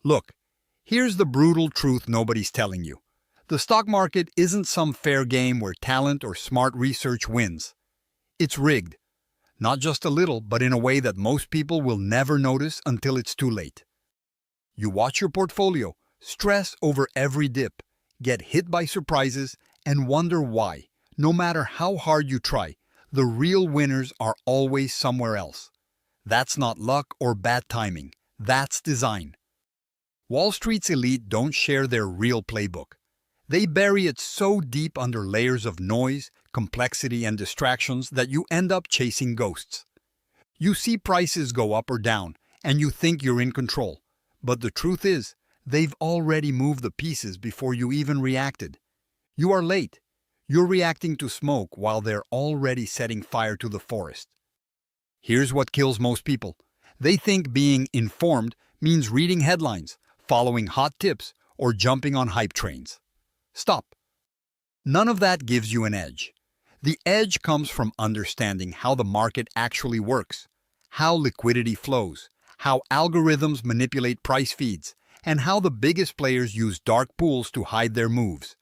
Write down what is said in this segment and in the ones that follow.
Look, here's the brutal truth nobody's telling you. The stock market isn't some fair game where talent or smart research wins. It's rigged. Not just a little, but in a way that most people will never notice until it's too late. You watch your portfolio, stress over every dip, get hit by surprises, and wonder why, no matter how hard you try, the real winners are always somewhere else. That's not luck or bad timing. That's design. Wall Street's elite don't share their real playbook. They bury it so deep under layers of noise, complexity, and distractions that you end up chasing ghosts. You see prices go up or down, and you think you're in control. But the truth is, they've already moved the pieces before you even reacted. You are late. You're reacting to smoke while they're already setting fire to the forest. Here's what kills most people. They think being informed means reading headlines, following hot tips, or jumping on hype trains. Stop. None of that gives you an edge. The edge comes from understanding how the market actually works, how liquidity flows, how algorithms manipulate price feeds, and how the biggest players use dark pools to hide their moves.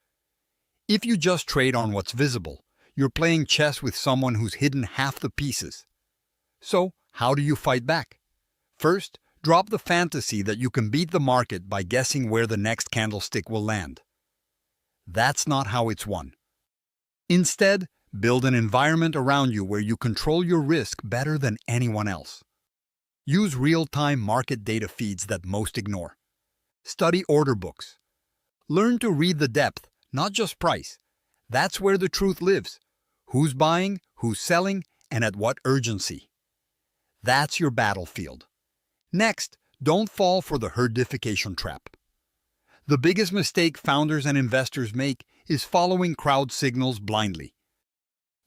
If you just trade on what's visible, you're playing chess with someone who's hidden half the pieces. So, how do you fight back? First, drop the fantasy that you can beat the market by guessing where the next candlestick will land. That's not how it's won. Instead, build an environment around you where you control your risk better than anyone else. Use real-time market data feeds that most ignore. Study order books. Learn to read the depth, not just price. That's where the truth lives. Who's buying, who's selling, and at what urgency. That's your battlefield. Next, don't fall for the herdification trap. The biggest mistake founders and investors make is following crowd signals blindly.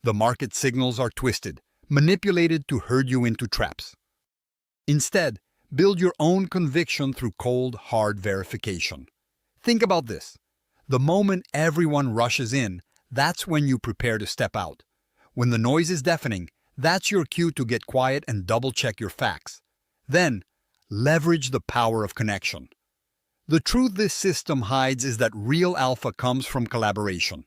The market signals are twisted, manipulated to herd you into traps. Instead, build your own conviction through cold, hard verification. Think about this. The moment everyone rushes in, that's when you prepare to step out. When the noise is deafening, that's your cue to get quiet and double-check your facts. Then, leverage the power of connection. The truth this system hides is that real alpha comes from collaboration.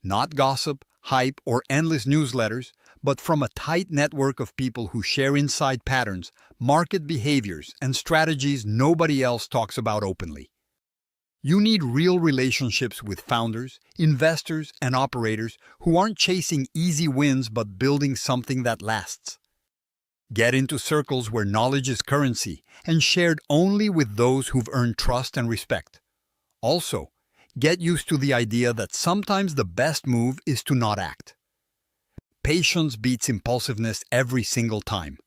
Not gossip, hype, or endless newsletters, but from a tight network of people who share inside patterns, market behaviors, and strategies nobody else talks about openly. You need real relationships with founders, investors, and operators who aren't chasing easy wins but building something that lasts. Get into circles where knowledge is currency and shared only with those who've earned trust and respect. Also, get used to the idea that sometimes the best move is to not act. Patience beats impulsiveness every single time.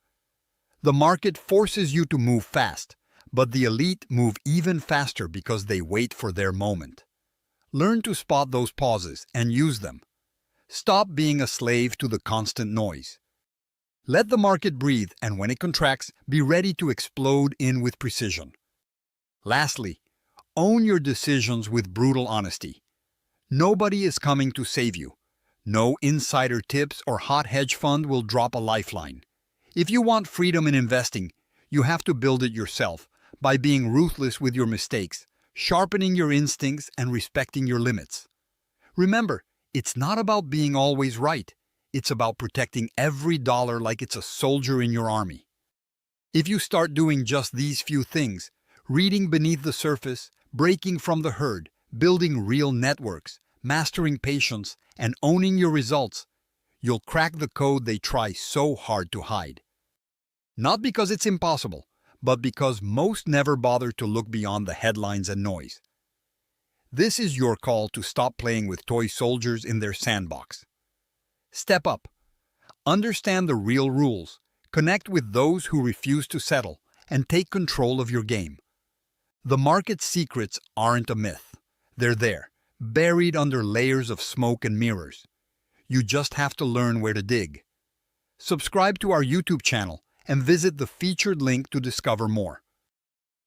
The market forces you to move fast, but the elite move even faster because they wait for their moment. Learn to spot those pauses and use them. Stop being a slave to the constant noise. Let the market breathe, and when it contracts, be ready to explode in with precision. Lastly, own your decisions with brutal honesty. Nobody is coming to save you. No insider tips or hot hedge fund will drop a lifeline. If you want freedom in investing, you have to build it yourself by being ruthless with your mistakes, sharpening your instincts, and respecting your limits. Remember, it's not about being always right. It's about protecting every dollar like it's a soldier in your army. If you start doing just these few things, reading beneath the surface, breaking from the herd, building real networks, mastering patience, and owning your results, you'll crack the code they try so hard to hide. Not because it's impossible, but because most never bother to look beyond the headlines and noise. This is your call to stop playing with toy soldiers in their sandbox. Step up. Understand the real rules, connect with those who refuse to settle, and take control of your game. The market's secrets aren't a myth. They're there, buried under layers of smoke and mirrors. You just have to learn where to dig. Subscribe to our YouTube channel and visit the featured link to discover more.